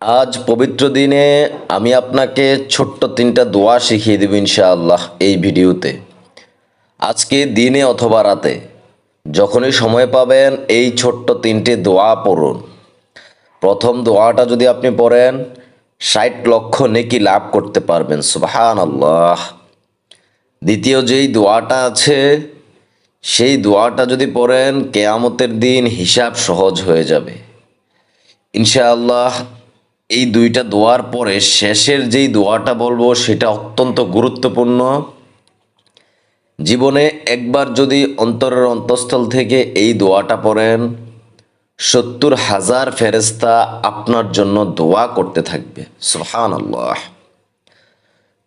আজ পবিত্র দিনে আমি আপনাকে ছোট্ট ৩টা দোয়া শিখিয়ে দেব ইনশাআল্লাহ এই ভিডিওতে। আজকে দিনে অথবা রাতে যখনই সময় পাবেন এই ছোট্ট ৩টে দোয়া পড়ুন। প্রথম দোয়াটা যদি আপনি পড়েন ৬০ লক্ষ নেকি লাভ করতে পারবেন, সুবহানাল্লাহ। দ্বিতীয় যেই দোয়াটা আছে সেই দোয়াটা যদি পড়েন কেয়ামতের দিন হিসাব সহজ হয়ে যাবে ইনশাআল্লাহ। এই দুইটা দোয়ার পরে শেষের যেই দোয়াটা বলবো সেটা অত্যন্ত গুরুত্বপূর্ণ। জীবনে একবার যদি অন্তরের অন্তঃস্থল থেকে এই দোয়াটা পড়েন ৭০,০০০ ফেরেশতা আপনার জন্য দোয়া করতে থাকবে, সুবহানাল্লাহ।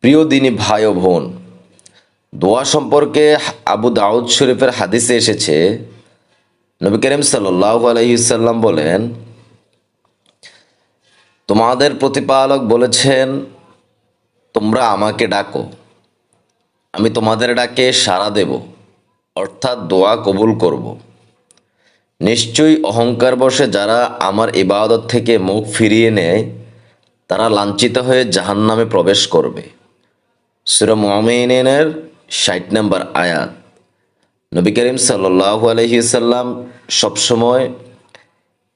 প্রিয় দিনী ভাই ও বোন, দোয়া সম্পর্কে আবু দাউদ শরীফের হাদিসে এসেছে, নবী করিম সাল্লাল্লাহু আলাইহি ওয়াসাল্লাম বলেন, তোমাদের প্রতিপালক বলেছেন, তোমরা আমাকে ডাকো, আমি তোমাদের ডাকে সাড়া দেব, অর্থাৎ দোয়া কবুল করব। নিশ্চয়ই অহংকার বশে যারা আমার ইবাদত থেকে মুখ ফিরিয়ে নেয় তারা লাঞ্ছিত হয়ে জাহান্নামে প্রবেশ করবে। সূরা মুমিনের ৬০ নম্বর আয়াত। নবী করিম সাল্লাল্লাহু আলাইহি ওয়াসাল্লাম সবসময়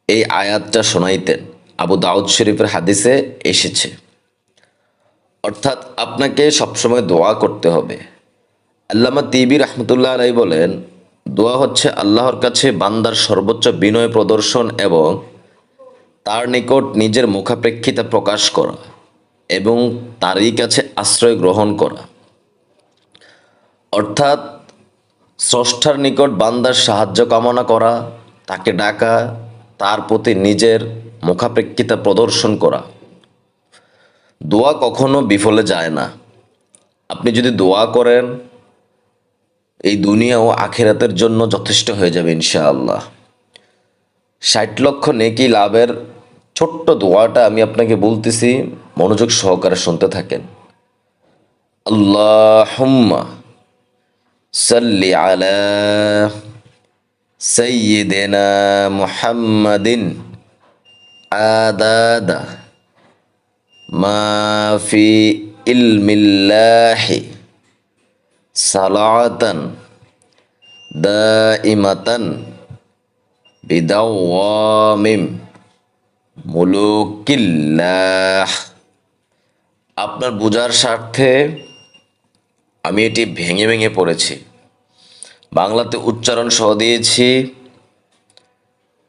এই আয়াতটা শোনাইতেন, আবু দাউদ শরীফের হাদিসে এসেছে। অর্থাৎ আপনাকে সবসময় দোয়া করতে হবে। আল্লামা তিবি রহমতুল্লাহ আলাইহি বলেন, দোয়া হচ্ছে আল্লাহর কাছে বান্দার সর্বোচ্চ বিনয় প্রদর্শন এবং তার নিকট নিজের মুখাপেক্ষিতা প্রকাশ করা এবং তারই কাছে আশ্রয় গ্রহণ করা। অর্থাৎ স্রষ্টার নিকট বান্দার সাহায্য কামনা করা, তাকে ডাকা, তার প্রতি নিজের মুখাপেক্ষিতা প্রদর্শন করা। দোয়া কখনো বিফলে যায় না। আপনি যদি দোয়া করেন এই দুনিয়া ও আখিরাতের জন্য যথেষ্ট হয়ে যাবে ইনশাআল্লাহ। ৬০ লক্ষ নেকি লাভের ছোট্ট দোয়াটা আমি আপনাকে বলতেছি, মনোযোগ সহকারে শুনতে থাকেন। আল্লাহুম্মা সাল্লি আলা সাইয়্যিদিনা মুহাম্মাদিন আদাদা মা ফি ইলমিল্লাহি সালাতান দাইমাতান বিদাওয়ামিম মুলুকিল্লাহ। আপনার বোঝার স্বার্থে আমি এটি ভেঙে ভেঙে পড়েছি, বাংলাতে উচ্চারণ সহ দিয়েছি।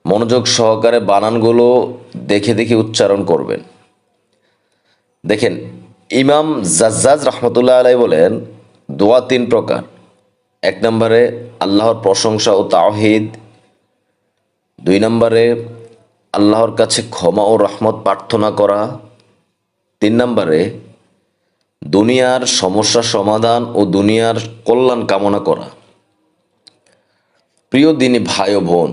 মনোযোগ সহকারে বানানগুলো দেখে দেখে উচ্চারণ করবেন। দেখেন, ইমাম জাজ্জাজ রহমতুল্লাহ আলাইহি বলেন, দোয়া ৩ প্রকার। ১ নম্বরে আল্লাহর প্রশংসা ও তাওহীদ, ২ নম্বরে আল্লাহর কাছে ক্ষমা ও রহমত প্রার্থনা করা, ৩ নম্বরে দুনিয়ার সমস্যা সমাধান ও দুনিয়ার কল্যাণ কামনা করা। প্রিয় দিনী ভাই ও বোন,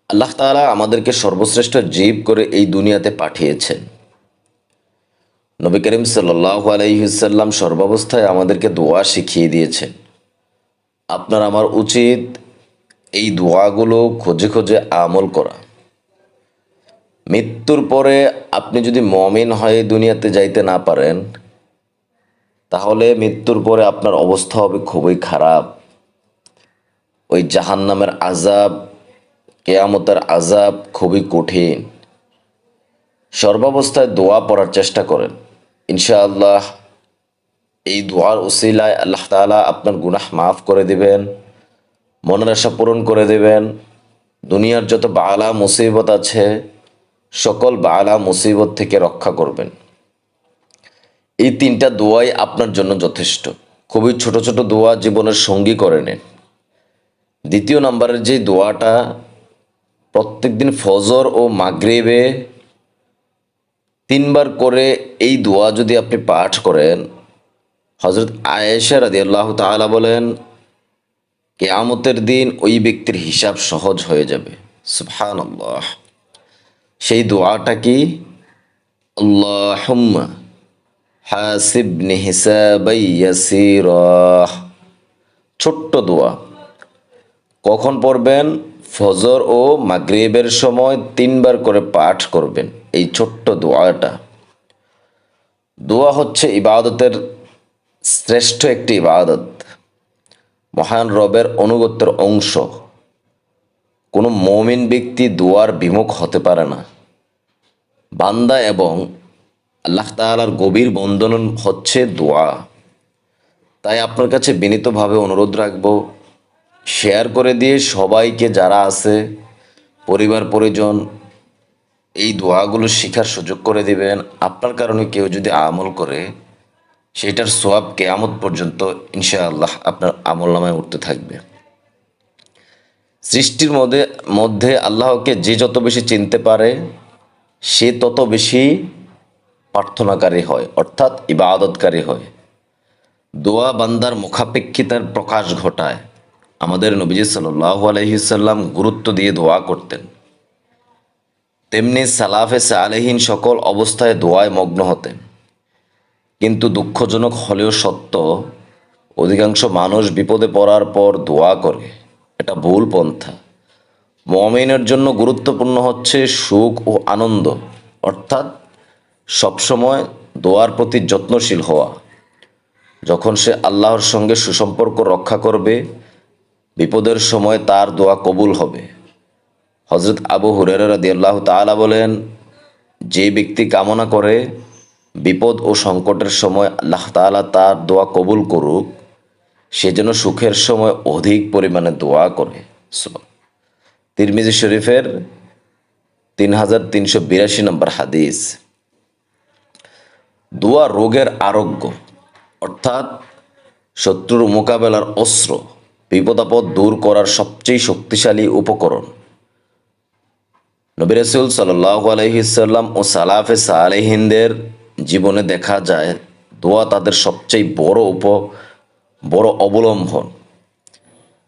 আল্লাহ তাআলা আমাদেরকে সর্বশ্রেষ্ঠ জীব করে এই দুনিয়াতে পাঠিয়েছেন। নবী করিম সাল্লাল্লাহু আলাইহি ওয়াসাল্লাম সর্বাবস্থায় আমাদেরকে দোয়া শিখিয়ে দিয়েছেন। আপনার আমার উচিত এই দোয়াগুলো খোঁজে খোঁজে আমল করা। মৃত্যুর পরে আপনি যদি মুমিন হয়ে দুনিয়াতে যাইতে না পারেন, তাহলে মৃত্যুর পরে আপনার অবস্থা হবে খুবই খারাপ। ওই জাহান্নামের আযাব, কিয়ামতের আযাব খুবই কঠিন। সর্বাবস্থায় দোয়া পড়ার চেষ্টা করেন, ইনশাআল্লাহ এই দোয়ার উসিলায় আল্লাহ তাআলা আপনার গুনাহ মাফ করে দিবেন, মনের আশা পূরণ করে দেবেন। দুনিয়ার যত বালা মুসিবত আছে সকল বালা মুসিবত থেকে রক্ষা করবেন। এই ৩টা দোয়াই আপনার জন্য যথেষ্ট। খুবই ছোট ছোট দোয়া জীবনের সঙ্গী করে নেন। দ্বিতীয় নম্বরের যে দোয়াটা প্রত্যেকদিন ফজর ও মাগরিবে ৩ বার করে এই দোয়া যদি আপনি পাঠ করেন, হযরত আয়েশা রাদিয়াল্লাহু তাআলা বলেন, কিয়ামতের দিন ওই ব্যক্তির হিসাব সহজ হয়ে যাবে, সুবহানাল্লাহ। সেই দোয়াটা কি? আল্লাহুম্মা হাসিবনি হিসাবান ইয়াসীরা। ছোট্ট দোয়া। কখন পড়বেন? ফজর ও মাগরিবের সময় 3 বার করে পাঠ করবেন এই ছোট্ট দোয়াটা। দোয়া হচ্ছে ইবাদতের শ্রেষ্ঠ একটি ইবাদত, মহান রবের অনুগত্যের অংশ। কোনো মমিন ব্যক্তি দোয়ার বিমুখ হতে পারে না। বান্দা এবং আল্লাহ তাআলার গভীর বন্ধন হচ্ছে দোয়া। তাই আপনার কাছে বিনীতভাবে অনুরোধ রাখব, শেয়ার করে দিয়ে সবাইকে যারা আছে পরিবার পরিজন এই দোয়াগুলো শেখার সুযোগ করে দিবেন। আপনার কারণে কেউ যদি আমল করে সেটার সোয়াব কেয়ামত পর্যন্ত ইনশাআল্লাহ আপনার আমলনামায় উঠতে থাকবে। সৃষ্টির মধ্যে মধ্যে আল্লাহকে যে যত বেশি চিনতে পারে সে তত বেশি প্রার্থনাকারী হয়, অর্থাৎ ইবাদতকারী হয়। দোয়া বান্দার মুখাপেক্ষিতার প্রকাশ ঘটায়। আমাদের নবীজি সাল্লাল্লাহু আলাইহি সাল্লাম গুরুত্ব দিয়ে দোয়া করতেন। তেমনি সালাফে সালেহিন সকল অবস্থায় দোয়ায় মগ্ন হতেন। কিন্তু দুঃখজনক হলেও সত্য, অধিকাংশ মানুষ বিপদে পড়ার পর দোয়া করে। এটা ভুল পন্থা। মুমিনের জন্য গুরুত্বপূর্ণ হচ্ছে সুখ ও আনন্দ, অর্থাৎ সবসময় দোয়ার প্রতি যত্নশীল হওয়া। যখন সে আল্লাহর সঙ্গে সুসম্পর্ক রক্ষা করবে, বিপদের সময় তার দোয়া কবুল হবে। হযরত আবু হুরায়রা রাদিয়াল্লাহু তাআলা বলেন, যে ব্যক্তি কামনা করে বিপদ ও সংকটের সময় আল্লাহ তাআলা তার দোয়া কবুল করুক, সে যেন সুখের সময় অধিক পরিমাণে দোয়া করে। তিরমিজি শরীফের 3382 নম্বর হাদিস। দোয়া রোগের আরোগ্য, অর্থাৎ শত্রুর মোকাবেলার অস্ত্র, বিপদাপদ দূর করার সবচেয়ে শক্তিশালী উপকরণ। নবী রাসূল সাল্লাল্লাহু আলাইহি সাল্লাম ও সালাফে সালেহিনদের জীবনে দেখা যায় দোয়া তাদের সবচেয়ে বড় অবলম্বন।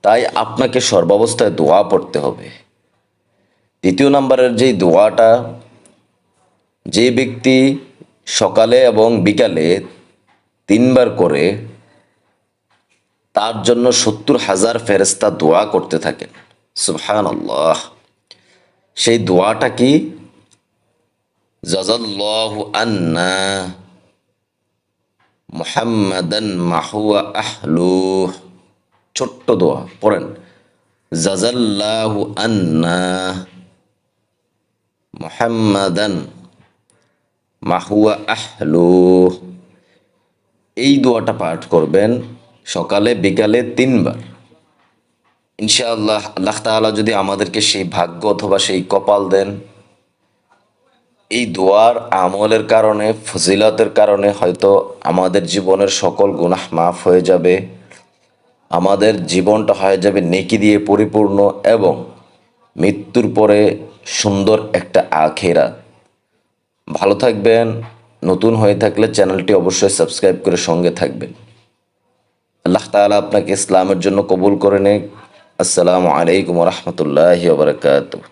তাই আপনাকে সর্বাবস্থায় দোয়া পড়তে হবে। দ্বিতীয় নম্বরের যেই দোয়াটা, যে ব্যক্তি সকালে এবং বিকালে 3 বার করে, তার জন্য 70,000 ফেরেশতা দোয়া করতে থাকেন। সুবহানাল্লাহ। সেই দোয়াটা কি? জাযাল্লাহু আন্না মুহাম্মাদান মাহুয়া আহলুহ। ছোট্ট দোয়া পড়েন, জাযাল্লাহু আন্না মুহাম্মাদান মাহুয়া আহলুহ। এই দোয়াটা পাঠ করবেন সকালে বিকালে 3 বার। ইনশাআল্লাহ আল্লাহ তাআলা যদি আমাদেরকে সেই ভাগ্য অথবা সেই কপাল দেন, এই দোয়ার আমলের কারণে, ফজিলতের কারণে হয়তো আমাদের জীবনের সকল গুনাহ মাফ হয়ে যাবে, আমাদের জীবনটা হয়ে যাবে নেকি দিয়ে পরিপূর্ণ এবং মৃত্যুর পরে সুন্দর একটা আখিরাত। ভালো থাকবেন। নতুন হয়ে থাকলে চ্যানেলটি অবশ্যই সাবস্ক্রাইব করে সঙ্গে থাকবেন। আল্লাহ তাআলা আপনাকে ইসলামের জন্য কবুল করে নেক। আসসালামু আলাইকুম ওয়া রাহমাতুল্লাহি ওয়া বারাকাতুহু।